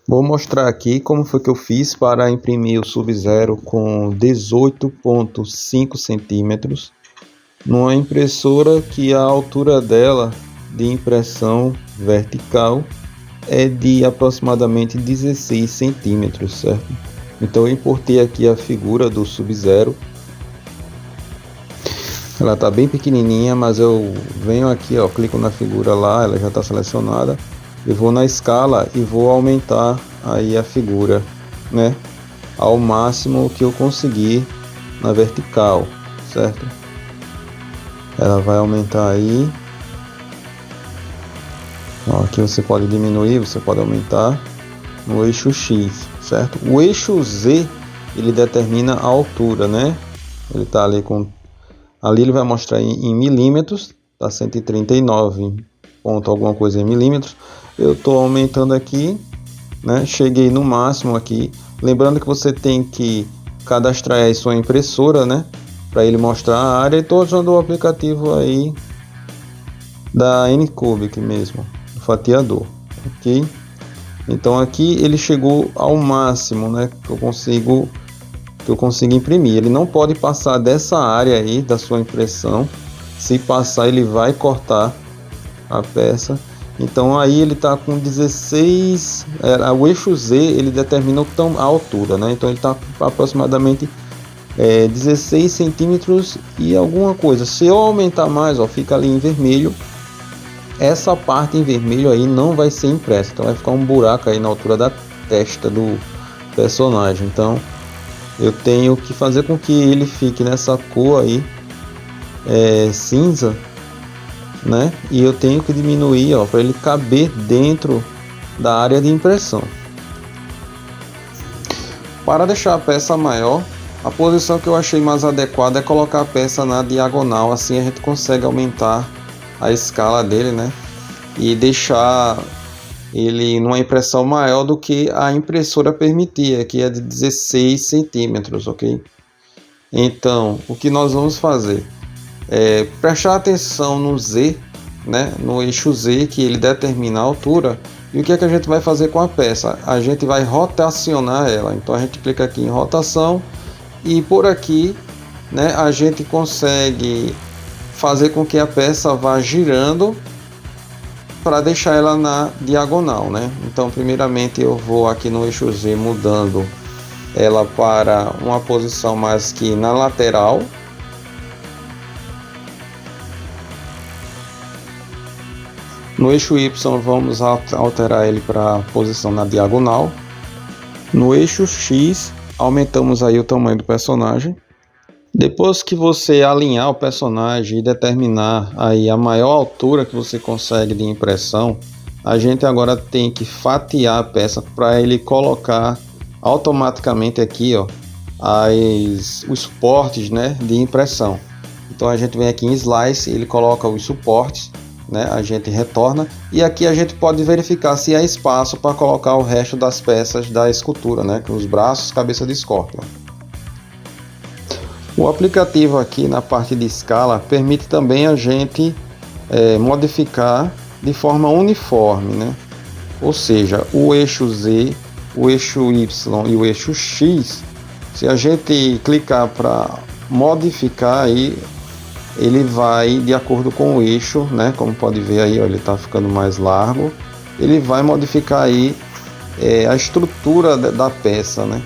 Vou mostrar aqui como foi que eu fiz para imprimir o Sub-Zero com 18,5 centímetros numa impressora que a altura dela de impressão vertical é de aproximadamente 16 centímetros, certo? Então eu importei aqui a figura do Sub-Zero. Ela está bem pequenininha, mas eu venho aqui, ó, clico na figura lá, ela já está selecionada. Eu vou na escala e vou aumentar aí a figura, né, ao máximo que eu conseguir na vertical, certo? Ela vai aumentar aí. Ó, aqui você pode diminuir, você pode aumentar no eixo X, certo? O eixo Z ele determina a altura, né? Ele tá ali com, ali ele vai mostrar em milímetros, tá 139 ponto alguma coisa em milímetros. Eu tô aumentando aqui, né? Cheguei no máximo aqui. Lembrando que você tem que cadastrar aí sua impressora, né? Para ele mostrar a área. E tô usando o aplicativo aí da Ncubic mesmo, o fatiador, ok? Então aqui ele chegou ao máximo, né? Que eu consigo imprimir. Ele não pode passar dessa área aí da sua impressão. Se passar, ele vai cortar a peça. Então aí ele está com 16, o eixo Z ele determina a altura, né? Então ele está aproximadamente 16 centímetros e alguma coisa. Se eu aumentar mais, ó, fica ali em vermelho. Essa parte em vermelho aí não vai ser impressa, então vai ficar um buraco aí na altura da testa do personagem. Então eu tenho que fazer com que ele fique nessa cor aí, cinza, né? E eu tenho que diminuir, ó, para ele caber dentro da área de impressão. Para deixar a peça maior, a posição que eu achei mais adequada é colocar a peça na diagonal, assim a gente consegue aumentar a escala dele, né? E deixar ele numa impressão maior do que a impressora permitia, que é de 16 centímetros, ok? Então, o que nós vamos fazer é prestar atenção no Z, né? No eixo Z, que ele determina a altura. E o que é que a gente vai fazer com a peça? A gente vai rotacionar ela. Então a gente clica aqui em rotação e por aqui, né, a gente consegue fazer com que a peça vá girando para deixar ela na diagonal, né? Então primeiramente eu vou aqui no eixo Z mudando ela para uma posição mais que na lateral. No eixo Y vamos alterar ele para a posição na diagonal. No eixo X aumentamos aí o tamanho do personagem. Depois que você alinhar o personagem e determinar aí a maior altura que você consegue de impressão, a gente agora tem que fatiar a peça para ele colocar automaticamente aqui, ó, os suportes, né, de impressão. Então a gente vem aqui em Slice, ele coloca os suportes, né, a gente retorna e aqui a gente pode verificar se há espaço para colocar o resto das peças da escultura, né, com os braços, cabeça de Scorpion. O aplicativo aqui na parte de escala permite também a gente modificar de forma uniforme, né? Ou seja, o eixo Z, o eixo Y e o eixo X, se a gente clicar para modificar aí, ele vai de acordo com o eixo, né? Como pode ver aí, ó, ele está ficando mais largo. Ele vai modificar aí a estrutura da peça, né?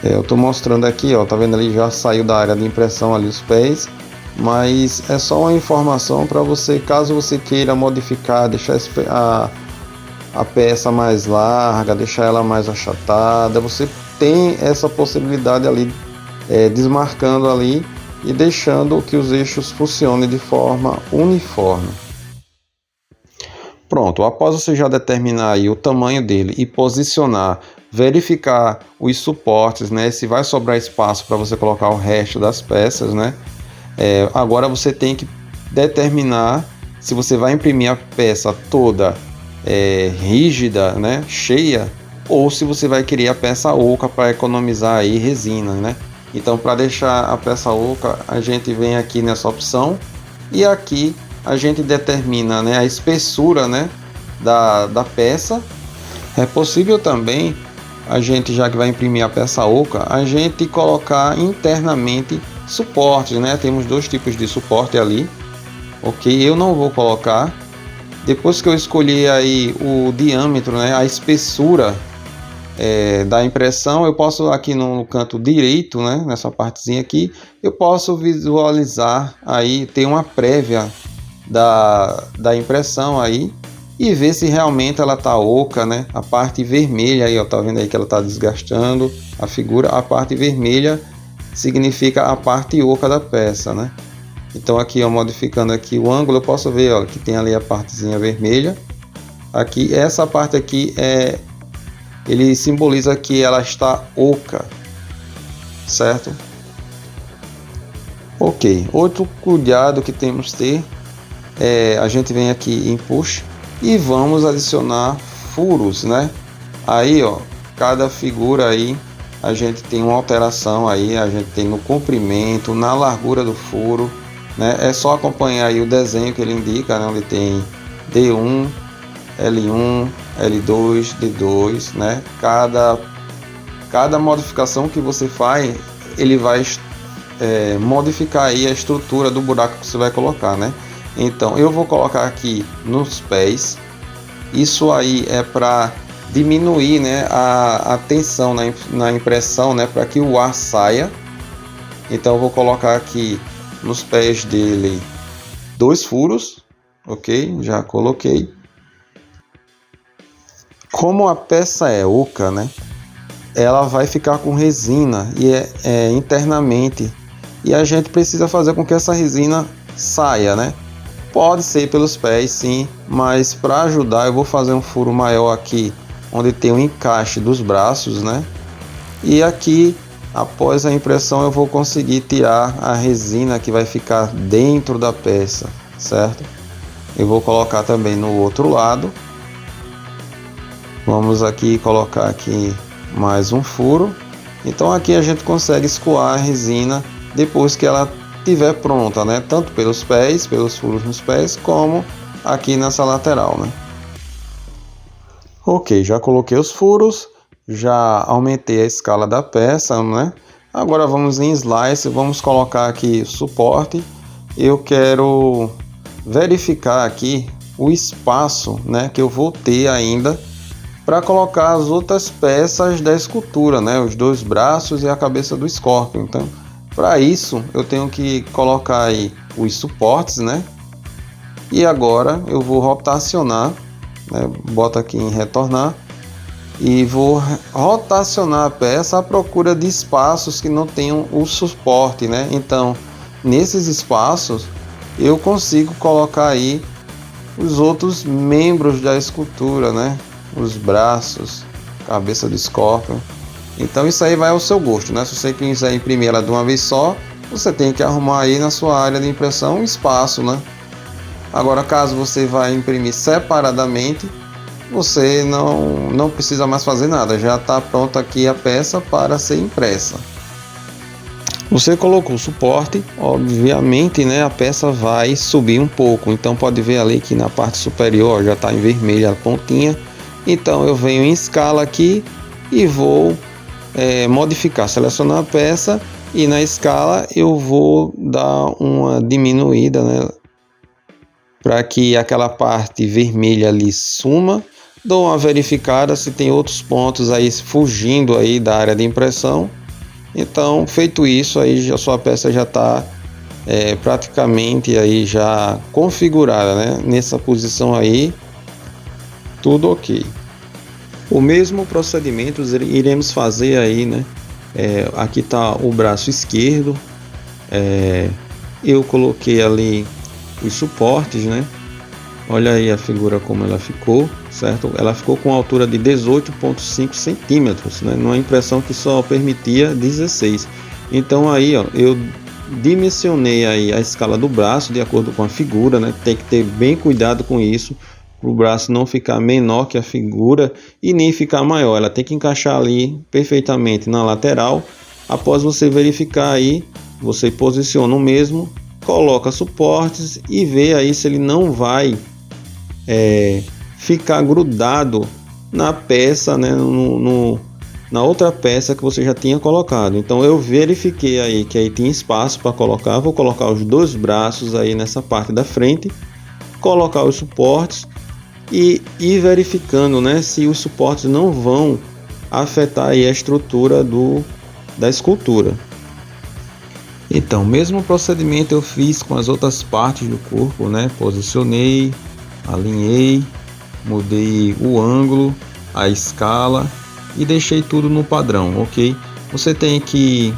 Eu estou mostrando aqui, ó, tá vendo ali, já saiu da área de impressão ali os pés, mas é só uma informação para você, caso você queira modificar, deixar a peça mais larga, deixar ela mais achatada, você tem essa possibilidade ali, desmarcando ali e deixando que os eixos funcionem de forma uniforme. Pronto, após você já determinar aí o tamanho dele e posicionar, verificar os suportes, né, se vai sobrar espaço para você colocar o resto das peças, né? Agora você tem que determinar se você vai imprimir a peça toda rígida, né, cheia, ou se você vai querer a peça oca para economizar aí resina, né? Então, para deixar a peça oca, a gente vem aqui nessa opção e aqui a gente determina, né, a espessura, né, da peça. É possível também a gente, já que vai imprimir a peça oca, a gente colocar internamente suportes, né? Temos dois tipos de suporte ali, ok? Eu não vou colocar. Depois que eu escolhi aí o diâmetro, né? A espessura da impressão, eu posso aqui no canto direito, né? Nessa partezinha aqui, eu posso visualizar aí, ter uma prévia da impressão aí, e ver se realmente ela tá oca, né? A parte vermelha aí, ó, tá vendo aí que ela tá desgastando a figura. A parte vermelha significa a parte oca da peça, né? Então aqui, ó, modificando aqui o ângulo, eu posso ver, ó, que tem ali a partezinha vermelha. Aqui, essa parte aqui ele simboliza que ela está oca, certo? Ok. Outro cuidado que temos que ter a gente vem aqui em push e vamos adicionar furos, né? Aí, ó, cada figura aí a gente tem uma alteração aí, a gente tem no comprimento, na largura do furo, né? É só acompanhar aí o desenho que ele indica, né? Onde tem D1, L1, L2, D2, né? Cada modificação que você faz, ele vai modificar aí a estrutura do buraco que você vai colocar, né? Então eu vou colocar aqui nos pés. Isso aí é para diminuir, né, a tensão na impressão, né, para que o ar saia. Então eu vou colocar aqui nos pés dele 2 furos, ok? Já coloquei. Como a peça é oca, né, ela vai ficar com resina e internamente, e a gente precisa fazer com que essa resina saia, né? Pode ser pelos pés, sim, mas para ajudar eu vou fazer um furo maior aqui, onde tem o encaixe dos braços, né? E aqui, após a impressão, eu vou conseguir tirar a resina que vai ficar dentro da peça, certo? Eu vou colocar também no outro lado. Vamos aqui colocar aqui mais um furo. Então aqui a gente consegue escoar a resina depois que ela estiver pronta, né? Tanto pelos pés, pelos furos nos pés, como aqui nessa lateral, né? Ok, já coloquei os furos, já aumentei a escala da peça, né? Agora vamos em slice, vamos colocar aqui suporte. Eu quero verificar aqui o espaço, né, que eu vou ter ainda para colocar as outras peças da escultura, né, os dois braços e a cabeça do Scorpion. Então, para isso eu tenho que colocar aí os suportes, né? E agora eu vou rotacionar, né? Boto aqui em retornar e vou rotacionar a peça à procura de espaços que não tenham o suporte, né? Então, nesses espaços eu consigo colocar aí os outros membros da escultura, né? Os braços, cabeça do Scorpion. Então isso aí vai ao seu gosto, né? Se você quiser imprimir ela de uma vez só, você tem que arrumar aí na sua área de impressão um espaço, né? Agora, caso você vá imprimir separadamente, você não precisa mais fazer nada, já está pronta aqui a peça para ser impressa. Você colocou o suporte, obviamente, né, a peça vai subir um pouco, então pode ver ali que na parte superior já está em vermelho a pontinha. Então eu venho em escala aqui e vou modificar, selecionar a peça, e na escala eu vou dar uma diminuída, né, para que aquela parte vermelha ali suma. Dou uma verificada se tem outros pontos aí fugindo aí da área de impressão. Então, feito isso, aí a sua peça já está praticamente aí já configurada, né? Nessa posição aí, tudo ok. O mesmo procedimento iremos fazer aí, né? Aqui está o braço esquerdo. Eu coloquei ali os suportes, né? Olha aí a figura como ela ficou, certo? Ela ficou com uma altura de 18,5 centímetros, né? Numa impressão que só permitia 16. Então aí, ó, eu dimensionei aí a escala do braço de acordo com a figura, né? Tem que ter bem cuidado com isso, para o braço não ficar menor que a figura e nem ficar maior. Ela tem que encaixar ali perfeitamente na lateral. Após você verificar aí, você posiciona o mesmo, coloca suportes e vê aí se ele não vai ficar grudado na peça, né, na outra peça que você já tinha colocado. Então eu verifiquei aí que aí tinha espaço para colocar. Vou colocar os dois braços aí nessa parte da frente, colocar os suportes e ir verificando, né, se os suportes não vão afetar aí a estrutura da escultura. Então, mesmo procedimento eu fiz com as outras partes do corpo, né? Posicionei, alinhei, mudei o ângulo, a escala e deixei tudo no padrão, ok? Você tem que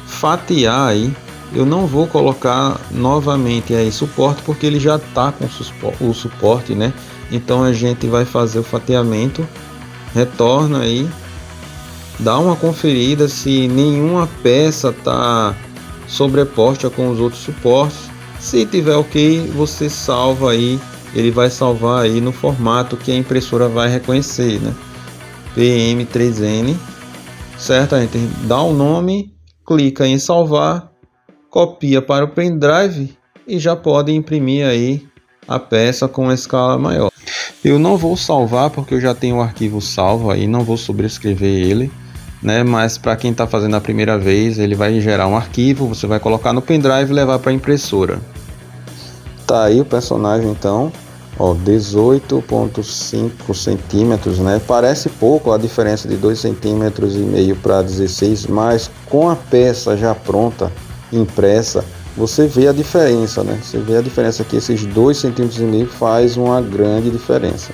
fatiar aí. Eu não vou colocar novamente aí suporte porque ele já está com o suporte, né? Então a gente vai fazer o fatiamento, retorna aí, dá uma conferida se nenhuma peça está sobreposta com os outros suportes. Se tiver ok, você salva aí, ele vai salvar aí no formato que a impressora vai reconhecer, né? PM3N, certo? A gente dá o nome, clica em salvar, copia para o pendrive e já pode imprimir aí a peça com escala maior. Eu não vou salvar porque eu já tenho o arquivo salvo aí, não vou sobrescrever ele, né? Mas para quem está fazendo a primeira vez, ele vai gerar um arquivo, você vai colocar no pendrive e levar para a impressora. Tá aí o personagem então, ó, 18,5 centímetros, né? Parece pouco a diferença de 2,5 centímetros para 16, mas com a peça já pronta, impressa, você vê a diferença, né? Você vê a diferença que esses 2,5 centímetros faz uma grande diferença.